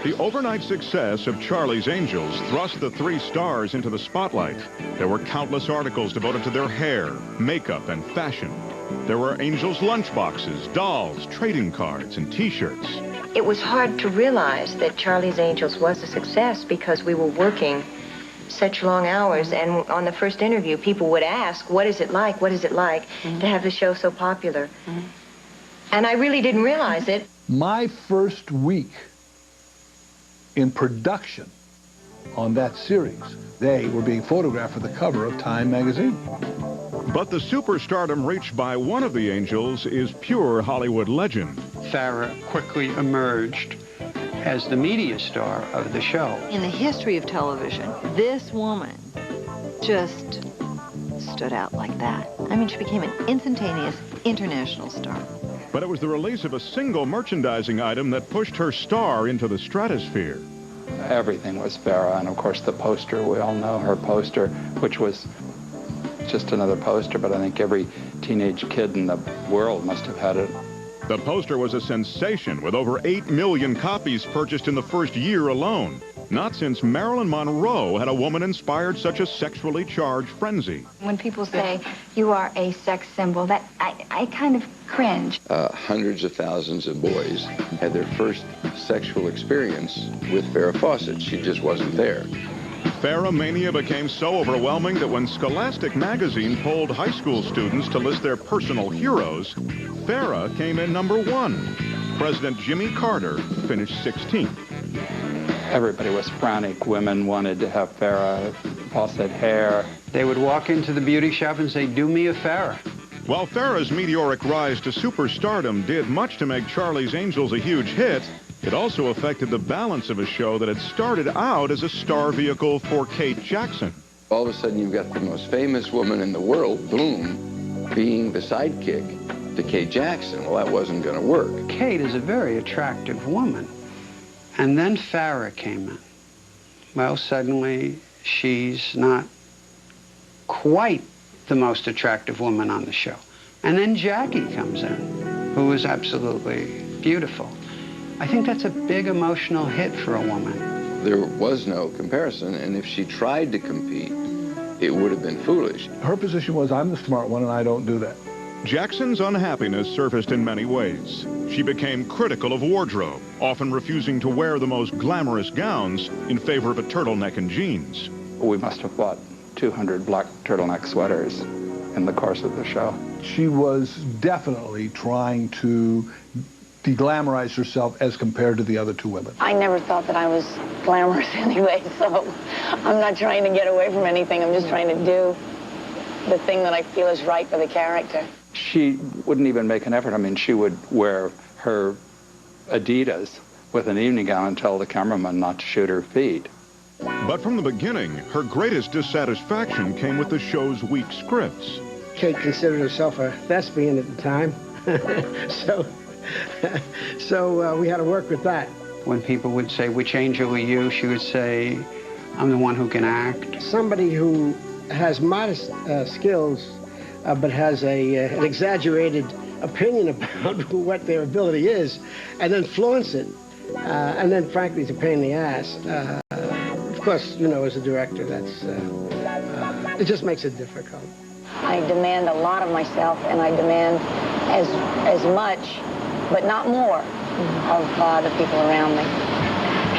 The overnight success of Charlie's Angels thrust the three stars into the spotlight. There were countless articles devoted to their hair, makeup, and fashion. There were Angels' lunchboxes, dolls, trading cards, and T-shirts. It was hard to realize that Charlie's Angels was a success because we were working such long hours, and on the first interview, people would ask, what is it like, what is it like to have the show so popular? And I really didn't realize it. My first week in production on that series, they were being photographed for the cover of Time magazine. But the superstardom reached by one of the Angels is pure Hollywood legend. Farrah quickly emerged as the media star of the show. In the history of television, this woman just stood out like that. I mean, she became an instantaneous international star. But it was the release of a single merchandising item that pushed her star into the stratosphere. Everything was Farrah, and of course the poster, we all know her poster, which was just another poster, but I think every teenage kid in the world must have had it. The poster was a sensation, with over 8 million copies purchased in the first year alone. Not since Marilyn Monroe had a woman inspired such a sexually charged frenzy. When people say you are a sex symbol, that I kind of cringe. Hundreds of thousands of boys had their first sexual experience with Farrah Fawcett. She just wasn't there. Farrah mania became so overwhelming that when Scholastic magazine polled high school students to list their personal heroes, Farrah came in #1. President Jimmy Carter finished 16th. Everybody was frantic. Women wanted to have Farrah Fawcett hair. They would walk into the beauty shop and say, do me a Farrah. While Farrah's meteoric rise to superstardom did much to make Charlie's Angels a huge hit, it also affected the balance of a show that had started out as a star vehicle for Kate Jackson. All of a sudden, you've got the most famous woman in the world, boom, being the sidekick to Kate Jackson. Well, that wasn't going to work. Kate is a very attractive woman. And then Farrah came in. Well, suddenly she's not quite the most attractive woman on the show. And then Jackie comes in, who is absolutely beautiful. I think that's a big emotional hit for a woman. There was no comparison, and if she tried to compete, it would have been foolish. Her position was, I'm the smart one and I don't do that. Jackson's unhappiness surfaced in many ways. She became critical of wardrobe, often refusing to wear the most glamorous gowns in favor of a turtleneck and jeans. We must have bought 200 black turtleneck sweaters in the course of the show. She was definitely trying to de-glamorize herself as compared to the other two women. I never thought that I was glamorous anyway, so I'm not trying to get away from anything. I'm just trying to do the thing that I feel is right for the character. She wouldn't even make an effort. I mean, she would wear her Adidas with an evening gown and tell the cameraman not to shoot her feet. But from the beginning, her greatest dissatisfaction came with the show's weak scripts. Kate considered herself a thespian at the time, so we had to work with that. When people would say, which angel are you? She would say, I'm the one who can act. Somebody who has modest skills, but has an exaggerated opinion about what their ability is, and then flaunts it, and then frankly it's a pain in the ass. Of course, you know, as a director, that's it just makes it difficult. I demand a lot of myself, and I demand as much, but not more, of the people around me.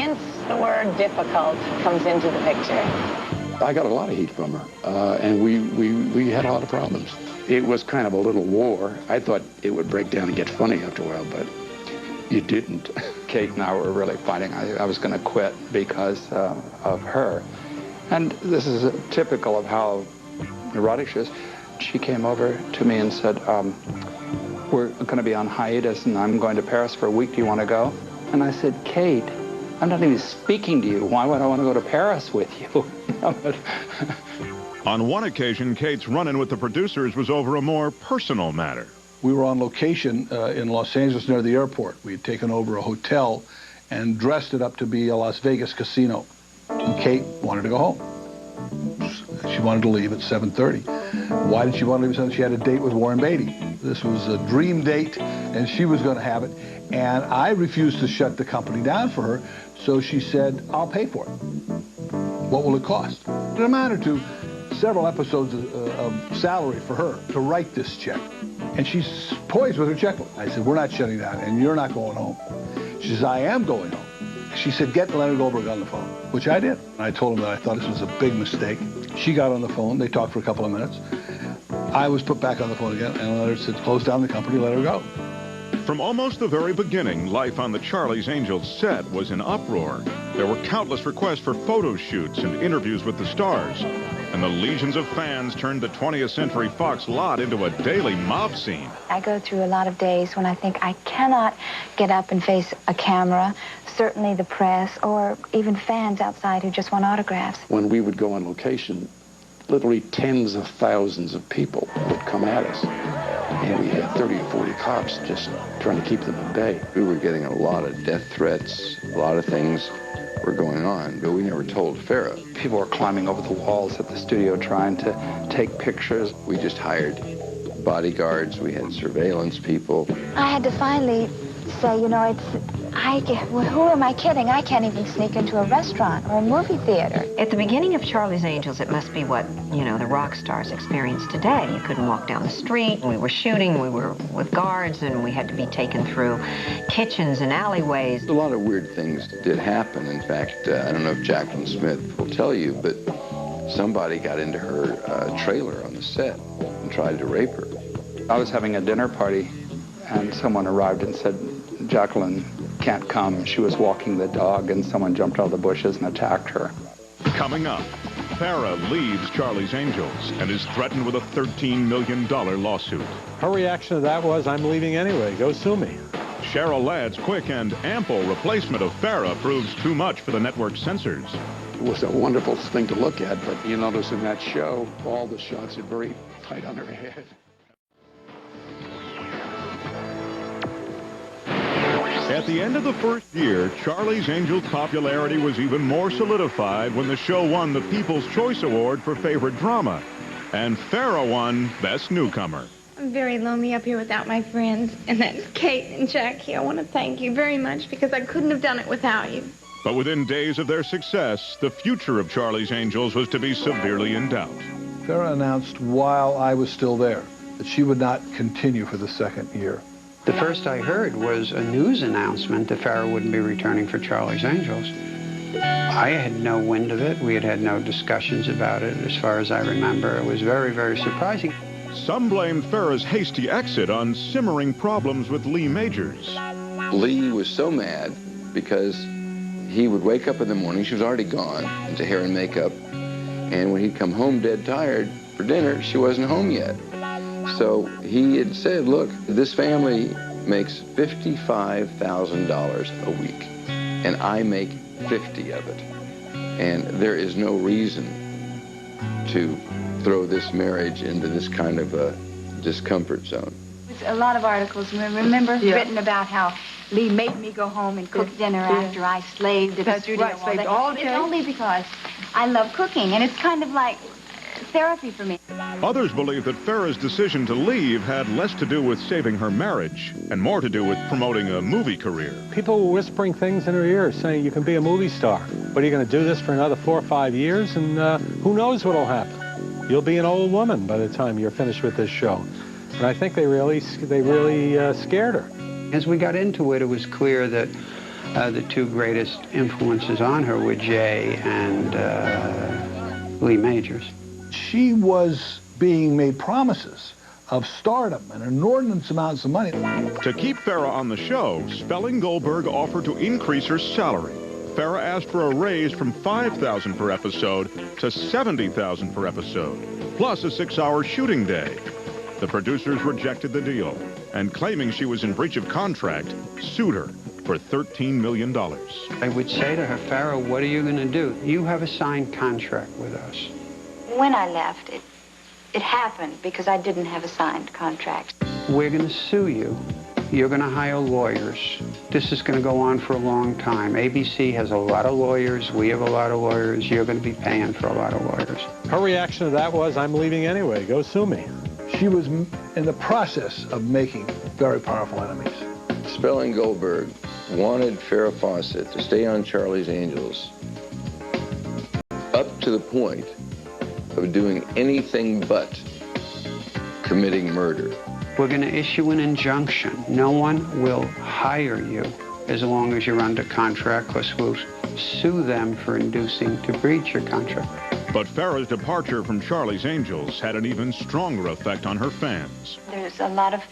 Hence, the word difficult comes into the picture. I got a lot of heat from her, and we had a lot of problems. It was kind of a little war. I thought it would break down and get funny after a while, but it didn't. Kate and I were really fighting. I was going to quit because of her. And this is typical of how neurotic she is. She came over to me and said, we're going to be on hiatus and I'm going to Paris for a week. Do you want to go? And I said, Kate, I'm not even speaking to you. Why would I want to go to Paris with you? On one occasion, Kate's run-in with the producers was over a more personal matter. We were on location in Los Angeles near the airport. We had taken over a hotel and dressed it up to be a Las Vegas casino. And Kate wanted to go home. She wanted to leave at 7:30. Why did she want to leave at 7:30? She had a date with Warren Beatty. This was a dream date, and she was going to have it. And I refused to shut the company down for her, so she said, I'll pay for it. What will it cost? It amounted to several episodes of salary for her to write this check. And she's poised with her checkbook. I said, we're not shutting down, and you're not going home. She says, I am going home. She said, get Leonard Goldberg on the phone, which I did. I told him that I thought this was a big mistake. She got on the phone. They talked for a couple of minutes. I was put back on the phone again, and Leonard said, close down the company, let her go. From almost the very beginning, life on the Charlie's Angels set was in uproar. There were countless requests for photo shoots and interviews with the stars. And the legions of fans turned the 20th Century Fox lot into a daily mob scene. I go through a lot of days when I think I cannot get up and face a camera, certainly the press, or even fans outside who just want autographs. When we would go on location, literally tens of thousands of people would come at us. And we had 30 or 40 cops just trying to keep them at bay. We were getting a lot of death threats, a lot of things were going on, but we never told Farrah. People were climbing over the walls at the studio trying to take pictures. We just hired bodyguards, we had surveillance people. I had to finally say, you know, who am I kidding? I can't even sneak into a restaurant or a movie theater. At the beginning of Charlie's Angels, it must be what, you know, the rock stars experience today. You couldn't walk down the street. We were shooting. We were with guards, and we had to be taken through kitchens and alleyways. A lot of weird things did happen. In fact, I don't know if Jacqueline Smith will tell you, but somebody got into her trailer on the set and tried to rape her. I was having a dinner party, and someone arrived and said, Jacqueline can't come. She was walking the dog, and someone jumped out of the bushes and attacked her. Coming up, Farrah leaves Charlie's Angels and is threatened with a $13 million lawsuit. Her reaction to that was, I'm leaving anyway. Go sue me. Cheryl Ladd's quick and ample replacement of Farrah proves too much for the network's censors. It was a wonderful thing to look at, but you notice in that show, all the shots are very tight on her head. At the end of the first year, Charlie's Angels' popularity was even more solidified when the show won the People's Choice Award for Favorite Drama. And Farrah won Best Newcomer. I'm very lonely up here without my friends. And that's Kate and Jackie. I want to thank you very much because I couldn't have done it without you. But within days of their success, the future of Charlie's Angels was to be severely in doubt. Farrah announced while I was still there that she would not continue for the second year. The first I heard was a news announcement that Farrah wouldn't be returning for Charlie's Angels. I had no wind of it. We had had no discussions about it, as far as I remember. It was very, very surprising. Some blamed Farrah's hasty exit on simmering problems with Lee Majors. Lee was so mad because he would wake up in the morning, she was already gone into hair and makeup, and when he'd come home dead tired for dinner, she wasn't home yet. So he had said, look, this family makes $55,000 a week, and I make 50 of it. And there is no reason to throw this marriage into this kind of a discomfort zone. A lot of articles, remember, written about how Lee made me go home and cook dinner after I slaved at the studio. Right, slaved all day. It's only because I love cooking, and it's kind of like therapy for me. Others believe that Farrah's decision to leave had less to do with saving her marriage and more to do with promoting a movie career. People were whispering things in her ear, saying you can be a movie star. But are you going to do this for another 4 or 5 years? And who knows what will happen? You'll be an old woman by the time you're finished with this show. And I think they really scared her. As we got into it, it was clear that the two greatest influences on her were Jay and Lee Majors. She was being made promises of stardom and inordinate amounts of money. To keep Farrah on the show, Spelling Goldberg offered to increase her salary. Farrah asked for a raise from $5,000 per episode to $70,000 per episode, plus a 6-hour shooting day. The producers rejected the deal and, claiming she was in breach of contract, sued her for $13 million. I would say to her, Farrah, what are you going to do? You have a signed contract with us. When I left, it happened because I didn't have a signed contract. We're going to sue you. You're going to hire lawyers. This is going to go on for a long time. ABC has a lot of lawyers. We have a lot of lawyers. You're going to be paying for a lot of lawyers. Her reaction to that was, I'm leaving anyway. Go sue me. she was in the process of making very powerful enemies. Spelling Goldberg wanted Farrah Fawcett to stay on Charlie's Angels up to the point of doing anything but committing murder. We're going to issue an injunction. No one will hire you as long as you're under contract, because we'll sue them for inducing to breach your contract. But Farrah's departure from Charlie's Angels had an even stronger effect on her fans. There's a lot of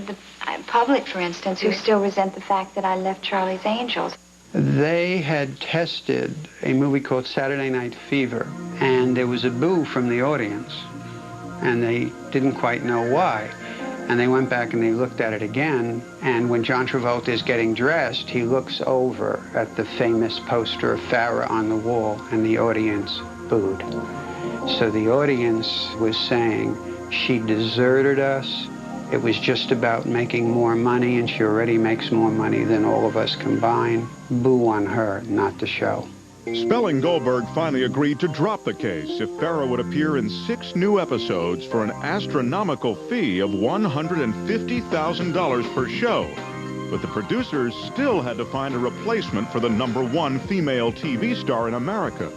the public, for instance, who still resent the fact that I left Charlie's Angels. They had tested a movie called Saturday Night Fever, and there was a boo from the audience, and they didn't quite know why. And they went back and they looked at it again, and when John Travolta is getting dressed, he looks over at the famous poster of Farrah on the wall, and the audience booed. So the audience was saying, she deserted us. It was just about making more money, and she already makes more money than all of us combined. Boo on her, not the show. Spelling Goldberg finally agreed to drop the case if Farrah would appear in 6 new episodes for an astronomical fee of $150,000 per show. But the producers still had to find a replacement for the #1 female TV star in America.